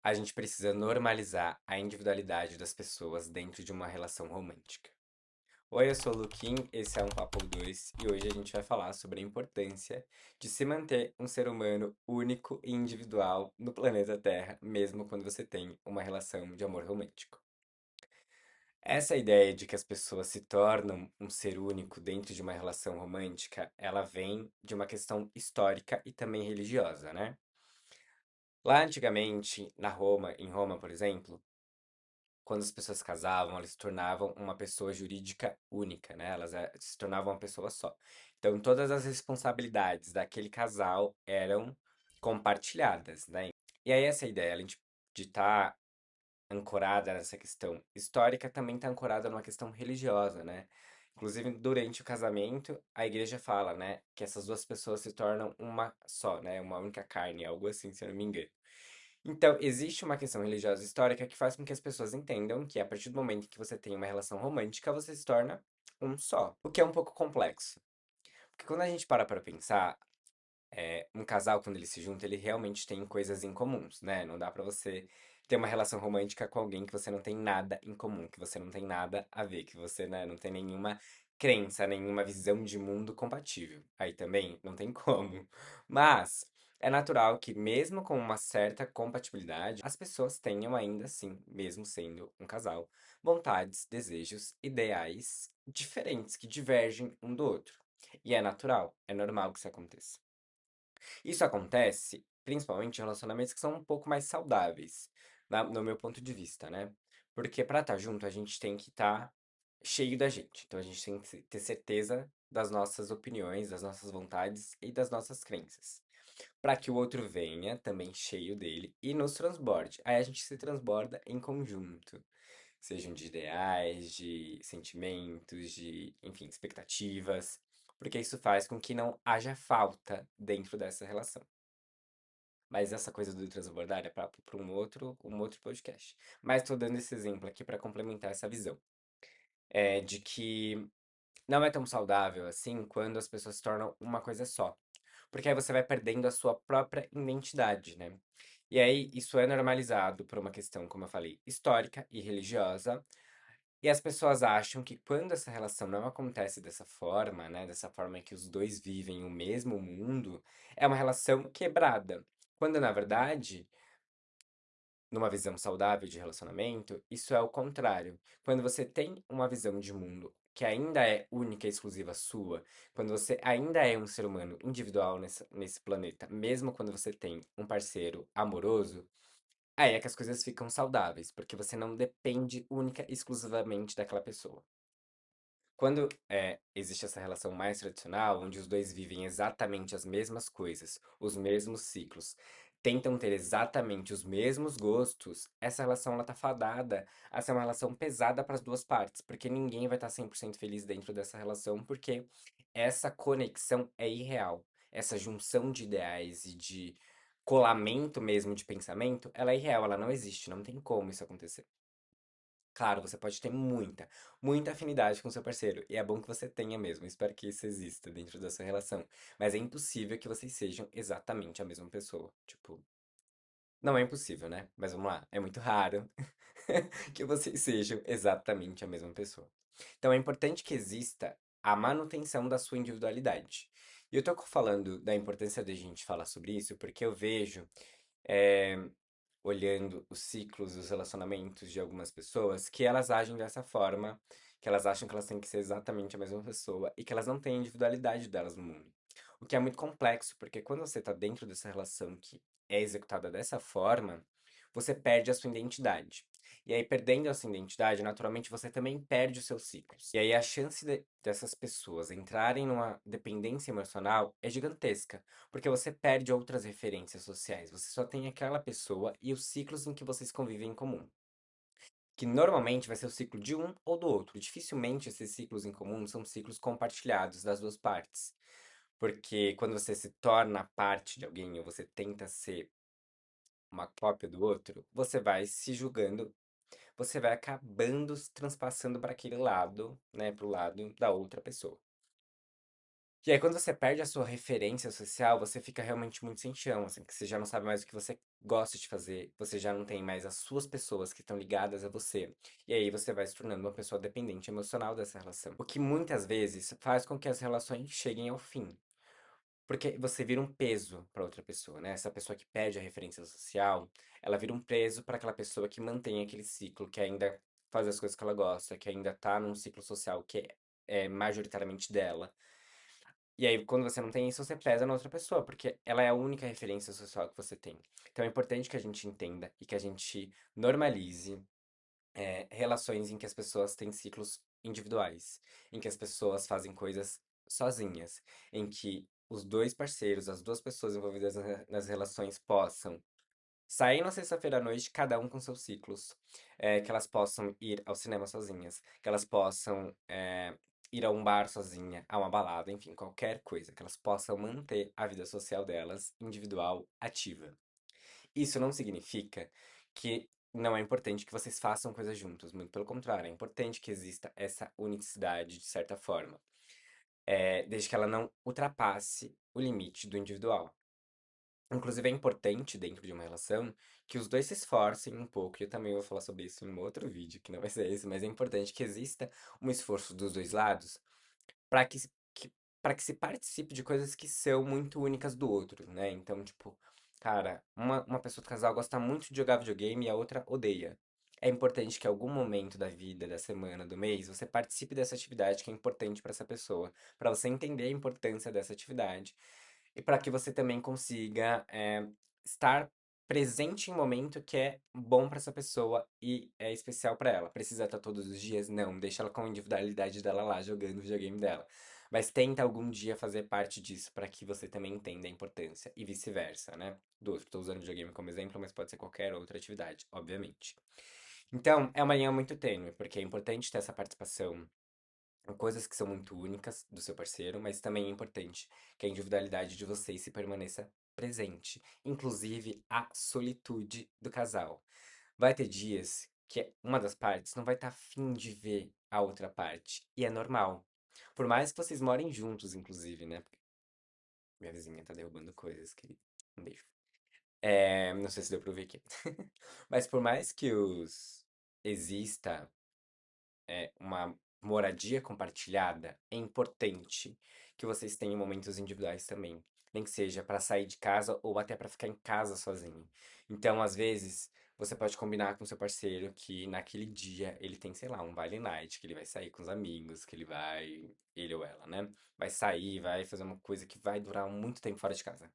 A gente precisa normalizar a individualidade das pessoas dentro de uma relação romântica. Oi, eu sou o Luquim, esse é um Papo 2 e hoje a gente vai falar sobre a importância de se manter um ser humano único e individual no planeta Terra, mesmo quando você tem uma relação de amor romântico. Essa ideia de que as pessoas se tornam um ser único dentro de uma relação romântica, ela vem de uma questão histórica e também religiosa, né? Lá antigamente, em Roma, por exemplo, quando as pessoas casavam, elas se tornavam uma pessoa jurídica única, né? Elas se tornavam uma pessoa só. Então, todas as responsabilidades daquele casal eram compartilhadas, né? E aí, essa ideia, além de estar ancorada nessa questão histórica, também está ancorada numa questão religiosa, né? Inclusive, durante o casamento, a igreja fala, né, que essas duas pessoas se tornam uma só, né? Uma única carne, algo assim, se eu não me engano. Então, existe uma questão religiosa histórica que faz com que as pessoas entendam que a partir do momento que você tem uma relação romântica, você se torna um só. O que é um pouco complexo. Porque quando a gente para pensar, um casal, quando ele se junta, ele realmente tem coisas em comuns, né? Não dá pra você ter uma relação romântica com alguém que você não tem nada em comum, que você não tem nada a ver, que você, né, não tem nenhuma crença, nenhuma visão de mundo compatível. Aí também não tem como. Mas é natural que, mesmo com uma certa compatibilidade, as pessoas tenham ainda assim, mesmo sendo um casal, vontades, desejos, ideais diferentes que divergem um do outro. E é natural, é normal que isso aconteça. Isso acontece principalmente em relacionamentos que são um pouco mais saudáveis, no meu ponto de vista, né? Porque pra estar junto, a gente tem que estar cheio da gente. Então a gente tem que ter certeza das nossas opiniões, das nossas vontades e das nossas crenças. Pra que o outro venha também cheio dele e nos transborde. Aí a gente se transborda em conjunto. Sejam de ideais, de sentimentos, de, enfim, expectativas. Porque isso faz com que não haja falta dentro dessa relação. Mas essa coisa do transbordar é para um outro podcast. Mas estou dando esse exemplo aqui para complementar essa visão. É de que não é tão saudável assim quando as pessoas se tornam uma coisa só. Porque aí você vai perdendo a sua própria identidade, né? E aí isso é normalizado por uma questão, como eu falei, histórica e religiosa. E as pessoas acham que quando essa relação não acontece dessa forma, né, dessa forma que os dois vivem o mesmo mundo, é uma relação quebrada. Quando na verdade, numa visão saudável de relacionamento, isso é o contrário. Quando você tem uma visão de mundo que ainda é única e exclusiva sua, quando você ainda é um ser humano individual nesse planeta, mesmo quando você tem um parceiro amoroso, aí é que as coisas ficam saudáveis, porque você não depende única e exclusivamente daquela pessoa. Quando existe essa relação mais tradicional, onde os dois vivem exatamente as mesmas coisas, os mesmos ciclos, tentam ter exatamente os mesmos gostos, essa relação ela tá fadada a ser uma relação pesada para as duas partes, porque ninguém vai estar 100% feliz dentro dessa relação, porque essa conexão é irreal. Essa junção de ideais e de colamento mesmo de pensamento, ela é irreal, ela não existe, não tem como isso acontecer. Claro, você pode ter muita afinidade com seu parceiro, e é bom que você tenha mesmo, espero que isso exista dentro da sua relação. Mas é impossível que vocês sejam exatamente a mesma pessoa. Tipo, não é impossível, né? Mas vamos lá, é muito raro que vocês sejam exatamente a mesma pessoa. Então é importante que exista a manutenção da sua individualidade. E eu tô falando da importância da gente falar sobre isso porque eu vejo eh, olhando os ciclos, os relacionamentos de algumas pessoas, que elas agem dessa forma, que elas acham que elas têm que ser exatamente a mesma pessoa e que elas não têm a individualidade delas no mundo. O que é muito complexo, porque quando você está dentro dessa relação que é executada dessa forma, você perde a sua identidade. E aí, perdendo a sua identidade, naturalmente você também perde os seus ciclos. E aí, a chance dessas pessoas entrarem numa dependência emocional é gigantesca. Porque você perde outras referências sociais. Você só tem aquela pessoa e os ciclos em que vocês convivem em comum. Que normalmente vai ser o ciclo de um ou do outro. Dificilmente esses ciclos em comum são ciclos compartilhados das duas partes. Porque quando você se torna parte de alguém ou você tenta ser uma cópia do outro, você vai se julgando, você vai acabando se transpassando para aquele lado, né, pro lado da outra pessoa. E aí, quando você perde a sua referência social, você fica realmente muito sem chão, assim, que você já não sabe mais o que você gosta de fazer, você já não tem mais as suas pessoas que estão ligadas a você. E aí você vai se tornando uma pessoa dependente emocional dessa relação. O que muitas vezes faz com que as relações cheguem ao fim. Porque você vira um peso para outra pessoa, né? Essa pessoa que perde a referência social, ela vira um peso para aquela pessoa que mantém aquele ciclo, que ainda faz as coisas que ela gosta, que ainda tá num ciclo social que é majoritariamente dela. E aí, quando você não tem isso, você pesa na outra pessoa, porque ela é a única referência social que você tem. Então é importante que a gente entenda e que a gente normalize relações em que as pessoas têm ciclos individuais, em que as pessoas fazem coisas sozinhas, em que os dois parceiros, as duas pessoas envolvidas nas relações possam sair na sexta-feira à noite, cada um com seus ciclos. Que elas possam ir ao cinema sozinhas, que elas possam ir a um bar sozinha, a uma balada, enfim, qualquer coisa, que elas possam manter a vida social delas, individual, ativa. Isso não significa que não é importante que vocês façam coisas juntos, muito pelo contrário, é importante que exista essa unicidade de certa forma, desde que ela não ultrapasse o limite do individual. Inclusive, é importante dentro de uma relação que os dois se esforcem um pouco, e eu também vou falar sobre isso em um outro vídeo, que não vai ser esse, mas é importante que exista um esforço dos dois lados para para que se participe de coisas que são muito únicas do outro, né? Então, tipo, cara, uma pessoa do casal gosta muito de jogar videogame e a outra odeia. É importante que em algum momento da vida, da semana, do mês, você participe dessa atividade que é importante para essa pessoa, para você entender a importância dessa atividade e para que você também consiga estar presente em um momento que é bom para essa pessoa e é especial para ela. Precisa estar todos os dias? Não, deixa ela com a individualidade dela lá jogando o videogame dela. Mas tenta algum dia fazer parte disso para que você também entenda a importância e vice-versa, né? Do outro. Estou usando videogame como exemplo, mas pode ser qualquer outra atividade, obviamente. Então, é uma linha muito tênue, porque é importante ter essa participação coisas que são muito únicas do seu parceiro, mas também é importante que a individualidade de vocês se permaneça presente, inclusive a solitude do casal. Vai ter dias que uma das partes não vai estar afim de ver a outra parte, e é normal. Por mais que vocês morem juntos, inclusive, né? Minha vizinha tá derrubando coisas, querido. Um beijo. Não sei se deu pra ouvir aqui. Mas por mais que os exista uma moradia compartilhada, é importante que vocês tenham momentos individuais também. Nem que seja para sair de casa ou até para ficar em casa sozinho. Então, às vezes, você pode combinar com seu parceiro que naquele dia ele tem, sei lá, um Vale Night, que ele vai sair com os amigos, que ele vai, ele ou ela, né? Vai sair, vai fazer uma coisa que vai durar muito tempo fora de casa.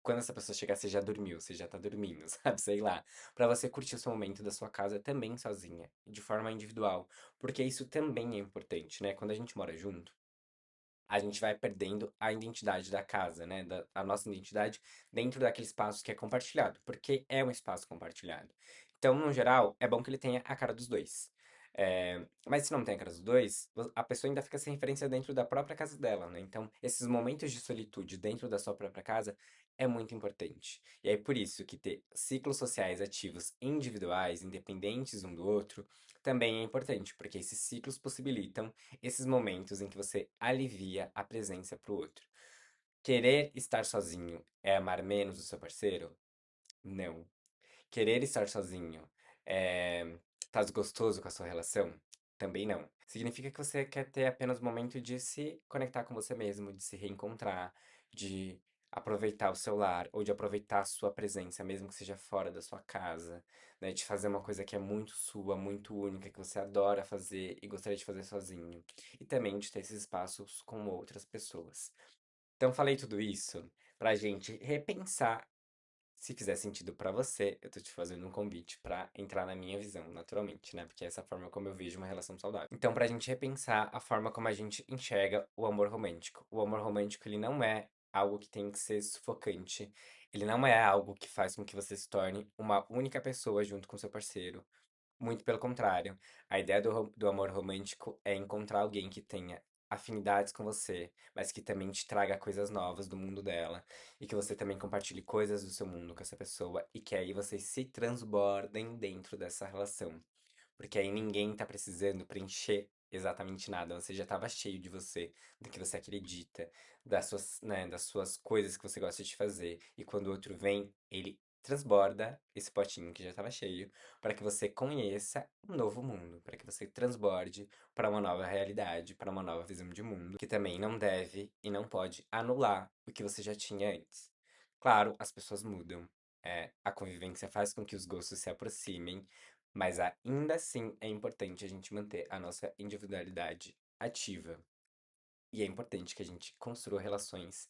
Quando essa pessoa chegar, você já dormiu, você já tá dormindo, sabe? Sei lá. Pra você curtir o seu momento da sua casa também sozinha, de forma individual. Porque isso também é importante, né? Quando a gente mora junto, a gente vai perdendo a identidade da casa, né? A nossa identidade dentro daquele espaço que é compartilhado, porque é um espaço compartilhado. Então, no geral, é bom que ele tenha a cara dos dois. Mas se não tem a cara dos dois, a pessoa ainda fica sem referência dentro da própria casa dela, né? Então, esses momentos de solitude dentro da sua própria casa é muito importante. E é por isso que ter ciclos sociais ativos individuais, independentes um do outro, também é importante, porque esses ciclos possibilitam esses momentos em que você alivia a presença para o outro. Querer estar sozinho é amar menos o seu parceiro? Não. Querer estar sozinho tá desgostoso com a sua relação? Também não. Significa que você quer ter apenas o momento de se conectar com você mesmo, de se reencontrar, de aproveitar o seu lar, ou de aproveitar a sua presença, mesmo que seja fora da sua casa, né? De fazer uma coisa que é muito sua, muito única, que você adora fazer e gostaria de fazer sozinho. E também de ter esses espaços com outras pessoas. Então, falei tudo isso pra gente repensar se fizer sentido pra você, eu tô te fazendo um convite pra entrar na minha visão, naturalmente, né? Porque é essa forma como eu vejo uma relação saudável. Então, pra gente repensar a forma como a gente enxerga o amor romântico. O amor romântico, ele não é algo que tem que ser sufocante. Ele não é algo que faz com que você se torne uma única pessoa junto com seu parceiro. Muito pelo contrário. A ideia do amor romântico é encontrar alguém que tenha afinidades com você, mas que também te traga coisas novas do mundo dela, e que você também compartilhe coisas do seu mundo com essa pessoa, e que aí vocês se transbordem dentro dessa relação. Porque aí ninguém tá precisando preencher exatamente nada, você já estava cheio de você, do que você acredita, das suas coisas que você gosta de fazer. E quando o outro vem, ele transborda esse potinho que já estava cheio, para que você conheça um novo mundo, para que você transborde para uma nova realidade, para uma nova visão de mundo, que também não deve e não pode anular o que você já tinha antes. Claro, as pessoas mudam. A convivência faz com que os gostos se aproximem, mas ainda assim é importante a gente manter a nossa individualidade ativa. E é importante que a gente construa relações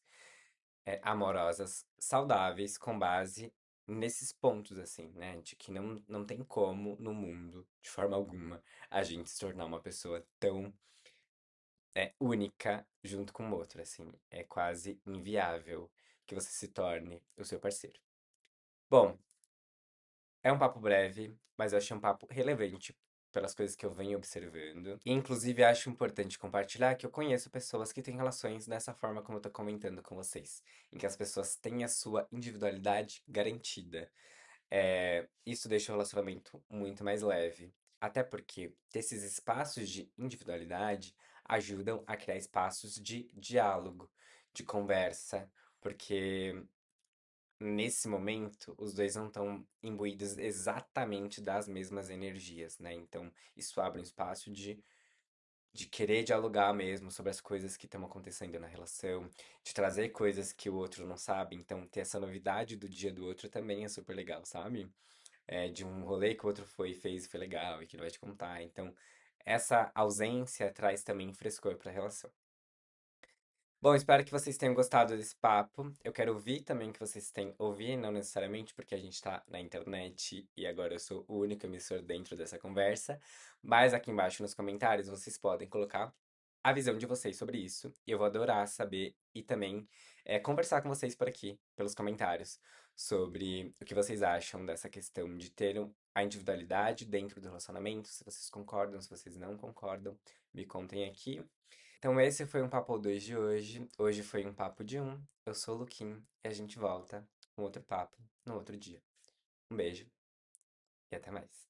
amorosas saudáveis com base nesses pontos, assim, né? De que não tem como no mundo, de forma alguma, a gente se tornar uma pessoa tão única junto com outra, assim. É quase inviável que você se torne o seu parceiro. Bom, é um papo breve, mas eu achei um papo relevante pelas coisas que eu venho observando. E, inclusive, acho importante compartilhar que eu conheço pessoas que têm relações dessa forma como eu tô comentando com vocês, em que as pessoas têm a sua individualidade garantida. Isso deixa o relacionamento muito mais leve. Até porque esses espaços de individualidade ajudam a criar espaços de diálogo, de conversa, porque nesse momento, os dois não estão imbuídos exatamente das mesmas energias, né? Então, isso abre um espaço de querer dialogar mesmo sobre as coisas que estão acontecendo na relação, de trazer coisas que o outro não sabe. Então, ter essa novidade do dia do outro também é super legal, sabe? De um rolê que o outro foi e fez e foi legal e que ele vai te contar. Então, essa ausência traz também frescor para a relação. Bom, espero que vocês tenham gostado desse papo. Eu quero ouvir também que vocês têm ouvir, não necessariamente porque a gente tá na internet e agora eu sou o único emissor dentro dessa conversa. Mas aqui embaixo nos comentários vocês podem colocar a visão de vocês sobre isso. E eu vou adorar saber e também conversar com vocês por aqui, pelos comentários, sobre o que vocês acham dessa questão de ter a individualidade dentro do relacionamento, se vocês concordam, se vocês não concordam, me contem aqui. Então esse foi um Papo 2 de hoje. Hoje foi um papo de um. Eu sou o Luquim e a gente volta com outro papo no outro dia. Um beijo e até mais.